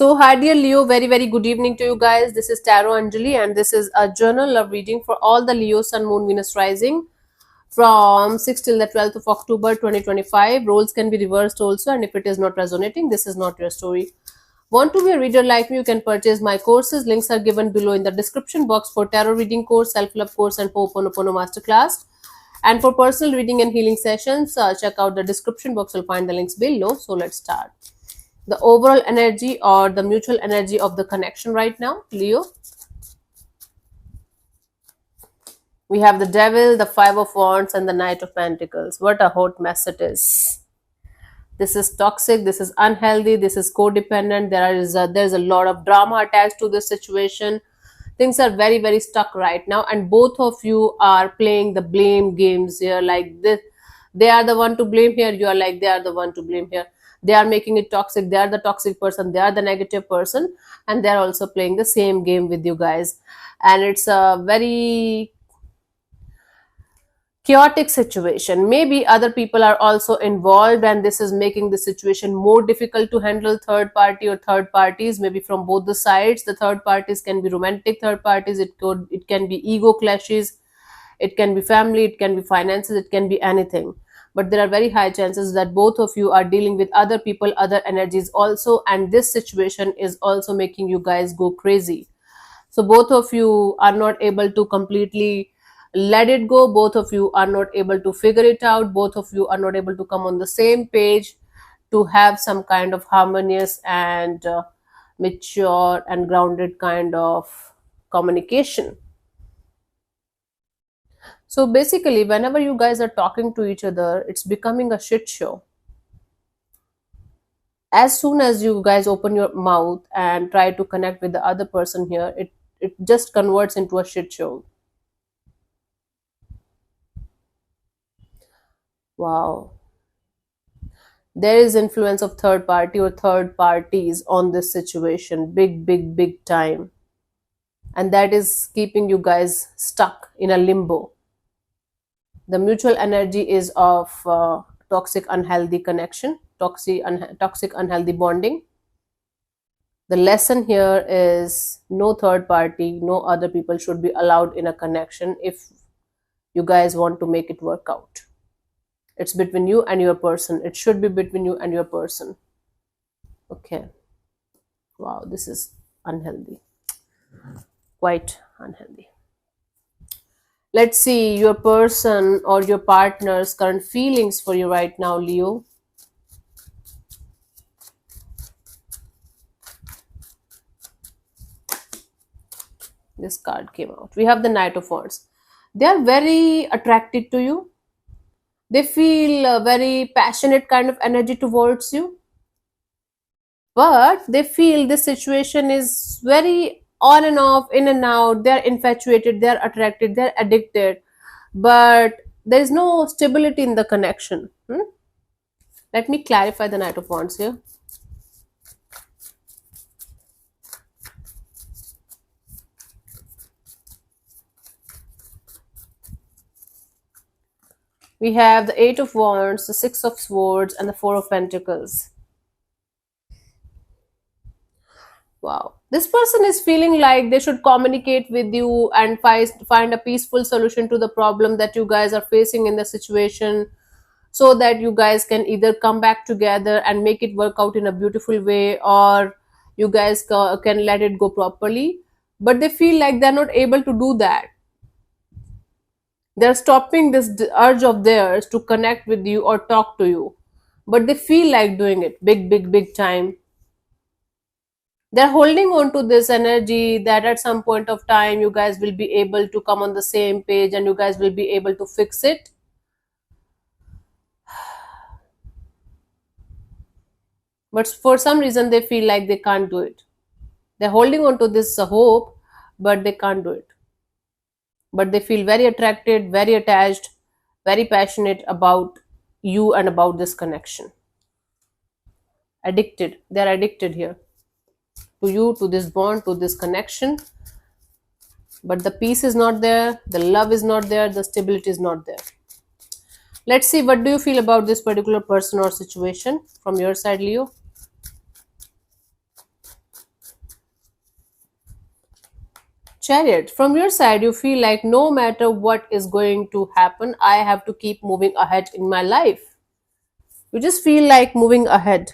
So, hi dear Leo, very good evening to you guys. This is Tarot Anjali, and this is a journal love reading for all the Leo, Sun, Moon, Venus rising from 6th till the 12th of October 2025. Roles can be reversed also, and if it is not resonating, this is not your story. Want to be a reader like me? You can purchase my courses. Links are given below in the description box for tarot reading course, self-love course, and Ho'oponopono masterclass. And for personal reading and healing sessions, check out the description box. You'll find the links below. So let's start. The overall energy or the mutual energy of the connection right now, Leo. We have the devil, the 5 of wands, and the knight of pentacles. What a hot mess it is. This is toxic, this is unhealthy, this is codependent. There's a lot of drama attached to this situation. Things are very stuck right now, and both of you are playing the blame games here. Like this, they are the one to blame here, you are like they are the one to blame here. They are making it toxic, they are the toxic person, they are the negative person, and they are also playing the same game with you guys. And it's a very chaotic situation. Maybe other people are also involved, and this is making the situation more difficult to handle. Third party or third parties, maybe from both the sides. The third parties can be romantic third parties, it can be ego clashes, it can be family, it can be finances, it can be anything. But there are very high chances that both of you are dealing with other people, other energies also, and this situation is also making you guys go crazy. So both of you are not able to completely let it go, both of you are not able to figure it out, both of you are not able to come on the same page to have some kind of harmonious and mature and grounded kind of communication. So basically, whenever you guys are talking to each other, it's becoming a shit show. As soon as you guys open your mouth and try to connect with the other person here, it just converts into a shit show. Wow. There is influence of third party or third parties on this situation, big time. And that is keeping you guys stuck in a limbo. The mutual energy is of toxic unhealthy connection, toxic unhealthy bonding. The lesson here is no third party, no other people should be allowed in a connection if you guys want to make it work out. It's between you and your person. It should be between you and your person. Okay. Wow, this is unhealthy. Quite unhealthy. Let's see your person or your partner's current feelings for you right now, Leo. This card came out. We have the Knight of Wands. They are very attracted to you. They feel a very passionate kind of energy towards you. But they feel this situation is very on and off, in and out. They're infatuated, they're attracted, they're addicted. But there is no stability in the connection. Let me clarify the Knight of Wands here. We have the 8 of Wands, the 6 of Swords, and the 4 of Pentacles. Wow. This person is feeling like they should communicate with you and find a peaceful solution to the problem that you guys are facing in the situation, so that you guys can either come back together and make it work out in a beautiful way, or you guys can let it go properly. But they feel like they're not able to do that. They're stopping this urge of theirs to connect with you or talk to you, but they feel like doing it big time. They're holding on to this energy that at some point of time you guys will be able to come on the same page and you guys will be able to fix it. But for some reason they feel like they can't do it. They're holding on to this hope, but they can't do it. But they feel very attracted, very attached, very passionate about you and about this connection. Addicted. They're addicted here to you, to this bond, to this connection. But the peace is not there, the love is not there, the stability is not there. Let's see, what do you feel about this particular person or situation from your side, Leo? Chariot, from your side, you feel like no matter what is going to happen, I have to keep moving ahead in my life. You just feel like moving ahead,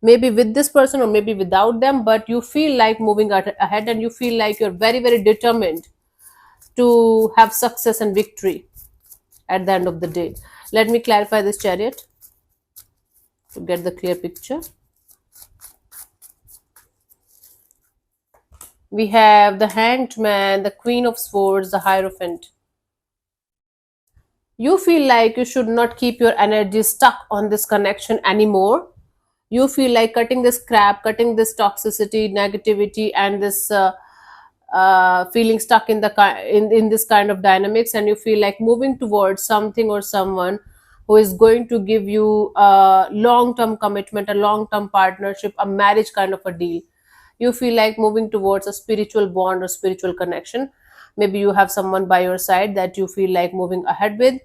maybe with this person or maybe without them, but you feel like moving ahead, and you feel like you're very, very determined to have success and victory at the end of the day. Let me clarify this, Chariot, to get the clear picture. We have the Hanged Man, the Queen of Swords, the Hierophant. You feel like you should not keep your energy stuck on this connection anymore. You feel like cutting this crap, cutting this toxicity, negativity, and this feeling stuck in in this kind of dynamics, and you feel like moving towards something or someone who is going to give you a long-term commitment, a long-term partnership, a marriage kind of a deal. You feel like moving towards a spiritual bond or spiritual connection. Maybe you have someone by your side that you feel like moving ahead with,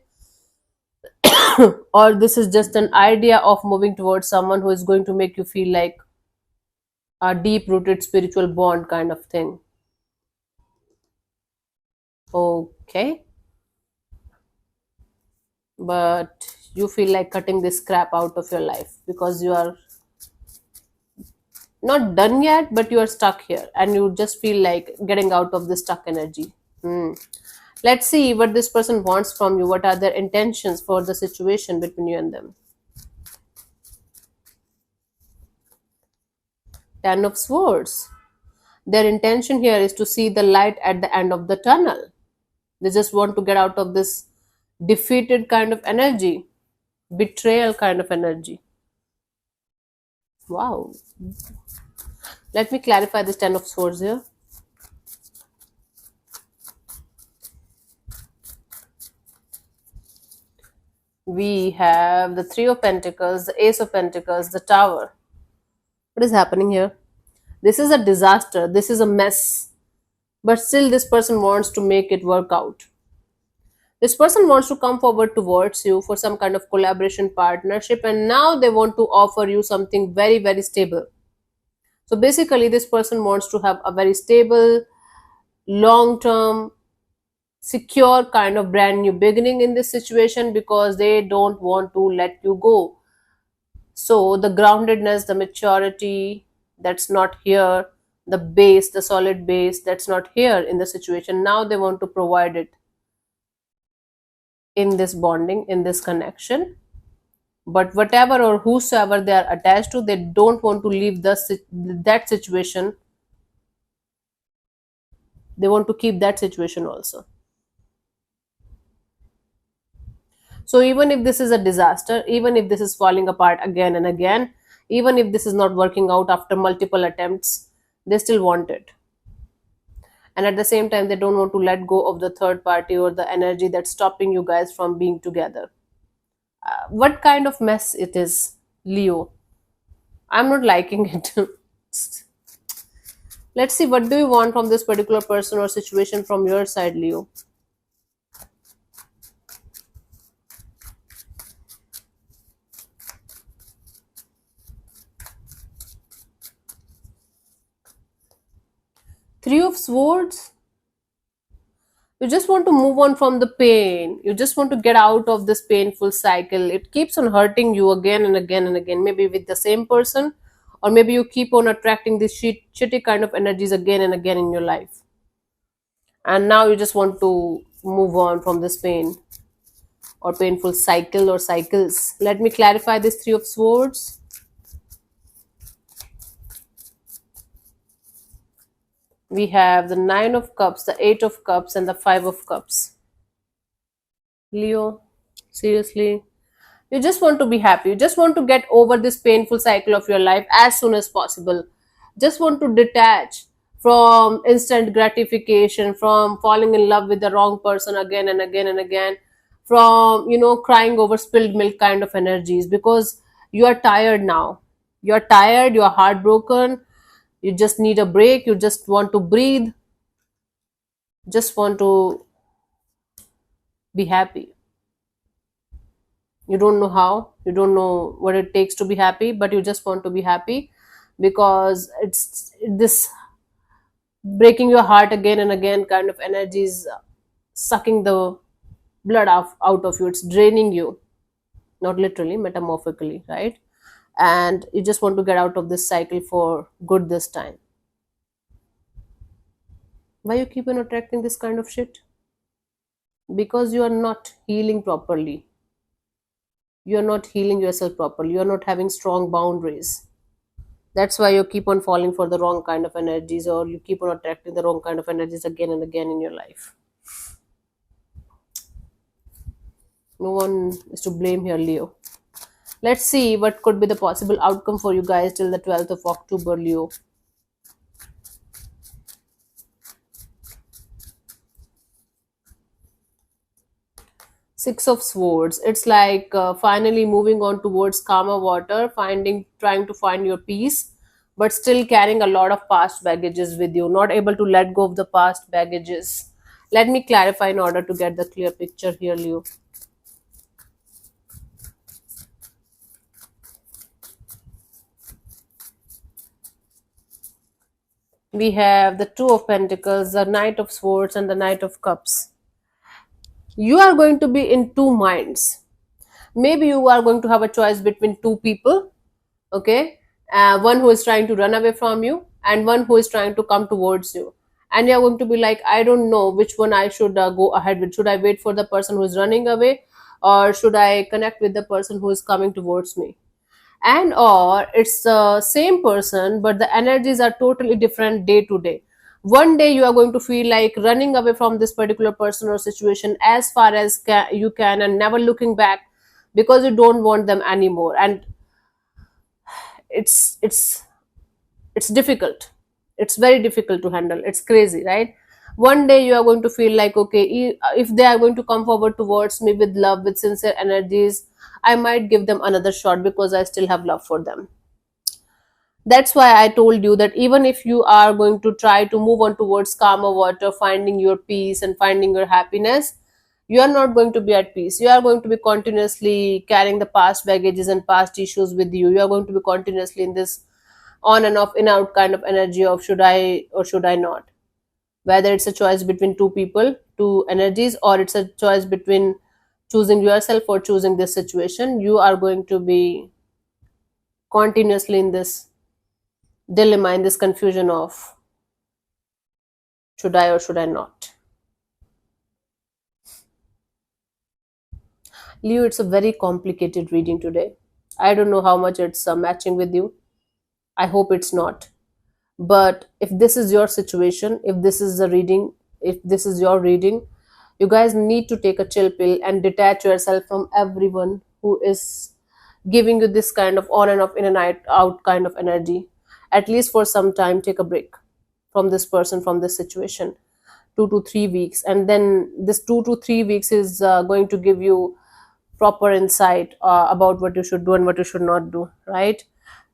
or this is just an idea of moving towards someone who is going to make you feel like a deep rooted spiritual bond kind of thing. Okay, but you feel like cutting this crap out of your life because you are not done yet, but you are stuck here and you just feel like getting out of this stuck energy. Hmm. Let's see what this person wants from you. What are their intentions for the situation between you and them? Ten of Swords. Their intention here is to see the light at the end of the tunnel. They just want to get out of this defeated kind of energy, betrayal kind of energy. Wow. Let me clarify this Ten of Swords here. We have the Three of Pentacles, the Ace of Pentacles, the Tower. What is happening here? This is a disaster. This is a mess. But still, this person wants to make it work out. This person wants to come forward towards you for some kind of collaboration partnership, and now they want to offer you something very, very stable. So basically, this person wants to have a very stable, long term, secure kind of brand new beginning in this situation because they don't want to let you go. So the groundedness, the maturity that's not here, the base, the solid base that's not here in the situation, now they want to provide it in this bonding, in this connection. But whatever or whosoever they are attached to, they don't want to leave that situation. They want to keep that situation also. So even if this is a disaster, even if this is falling apart again and again, even if this is not working out after multiple attempts, they still want it. And at the same time, they don't want to let go of the third party or the energy that's stopping you guys from being together. What kind of mess it is, Leo? I'm not liking it. Let's see, what do you want from this particular person or situation from your side, Leo? Three of Swords. You just want to move on from the pain. You just want to get out of this painful cycle. It keeps on hurting you again and again and again, maybe with the same person, or maybe you keep on attracting these shitty kind of energies again and again in your life. And now you just want to move on from this pain or painful cycle or cycles. Let me clarify this Three of Swords. We have the Nine of Cups, the Eight of Cups, and the Five of Cups. Leo, seriously, you just want to be happy. You just want to get over this painful cycle of your life as soon as possible. Just want to detach from instant gratification, from falling in love with the wrong person again and again and again, from, crying over spilled milk kind of energies, because you are tired now. You are tired, you are heartbroken, you just need a break, you just want to breathe, just want to be happy. You don't know how, you don't know what it takes to be happy, but you just want to be happy because it's breaking your heart again and again kind of energies, sucking the blood out of you. It's draining you, not literally, metamorphically, right? And you just want to get out of this cycle for good this time. Why you keep on attracting this kind of shit? Because you are not healing properly. You are not healing yourself properly. You are not having strong boundaries. That's why you keep on falling for the wrong kind of energies, or you keep on attracting the wrong kind of energies again and again in your life. No one is to blame here, Leo. Let's see what could be the possible outcome for you guys till the 12th of October, Leo. Six of Swords. It's like finally moving on towards calmer water, trying to find your peace, but still carrying a lot of past baggages with you, not able to let go of the past baggages. Let me clarify in order to get the clear picture here, Leo. We have the Two of Pentacles, the Knight of Swords, and the Knight of Cups. You are going to be in two minds. Maybe you are going to have a choice between two people, okay? One who is trying to run away from you, and one who is trying to come towards you. And you're going to be like, I don't know which one I should go ahead with. Should I wait for the person who is running away, or should I connect with the person who is coming towards me? And or it's the same person, but the energies are totally different day to day. One day you are going to feel like running away from this particular person or situation as far as you can, and never looking back, because you don't want them anymore. And it's difficult. It's very difficult to handle. It's crazy, right? One day you are going to feel like, okay, if they are going to come forward towards me with love, with sincere energies, I might give them another shot because I still have love for them. That's why I told you that even if you are going to try to move on towards calmer water, finding your peace and finding your happiness, you are not going to be at peace. You are going to be continuously carrying the past baggages and past issues with you. You are going to be continuously in this on and off, in out kind of energy of should I or should I not. Whether it's a choice between two people, two energies, or it's a choice between choosing yourself or choosing this situation, you are going to be continuously in this dilemma, in this confusion of should I or should I not. Leo, it's a very complicated reading today. I don't know how much it's matching with you. I hope it's not. But if this is your situation, if this is the reading, if this is your reading, you guys need to take a chill pill and detach yourself from everyone who is giving you this kind of on and off, in and out kind of energy. At least for some time, take a break from this person, from this situation. 2 to 3 weeks, and then this 2 to 3 weeks is going to give you proper insight about what you should do and what you should not do, right?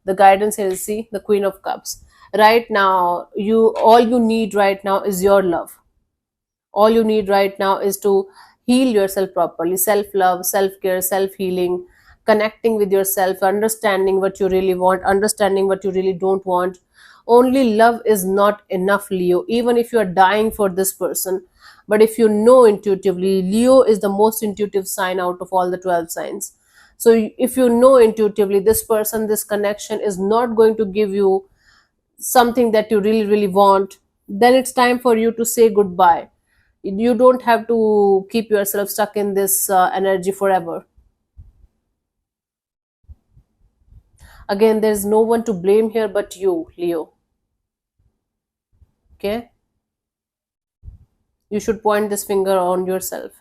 The guidance here is, see, the Queen of Cups. Right now, all you need right now is your love. All you need right now is to heal yourself properly. Self love, self care, self healing, connecting with yourself, understanding what you really want, understanding what you really don't want. Only love is not enough, Leo, even if you are dying for this person. But if you know intuitively, Leo is the most intuitive sign out of all the 12 signs. So if you know intuitively this person, this connection is not going to give you something that you really, really want, then it's time for you to say goodbye. You don't have to keep yourself stuck in this energy forever. Again, there's no one to blame here but you, Leo. Okay? You should point this finger on yourself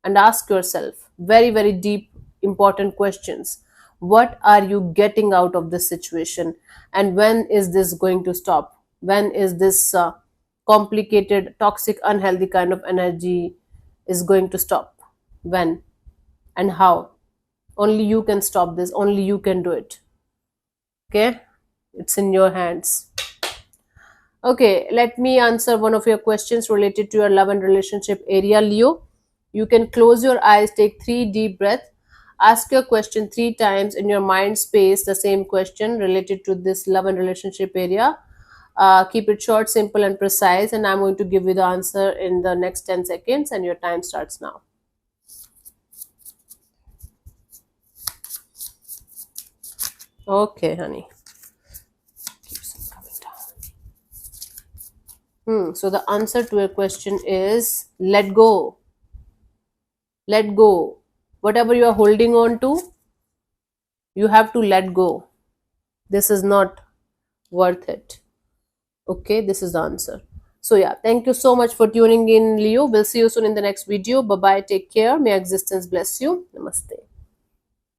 and ask yourself very, very deep, important questions. What are you getting out of this situation? And when is this going to stop? When is this complicated, toxic, unhealthy kind of energy is going to stop? When and how? Only you can stop this. Only you can do it. Okay? It's in your hands. Okay, let me answer one of your questions related to your love and relationship area, Leo. You can close your eyes, take 3 deep breaths, ask your question 3 times in your mind space, the same question related to this love and relationship area. Keep it short, simple, and precise. And I'm going to give you the answer in the next 10 seconds, and your time starts now. Okay, honey. Keeps on coming down. So the answer to your question is let go. Let go. Whatever you are holding on to, you have to let go. This is not worth it. Okay, this is the answer. So yeah, thank you so much for tuning in, Leo. We'll see you soon in the next video. Bye bye. Take care. May existence bless you. Namaste.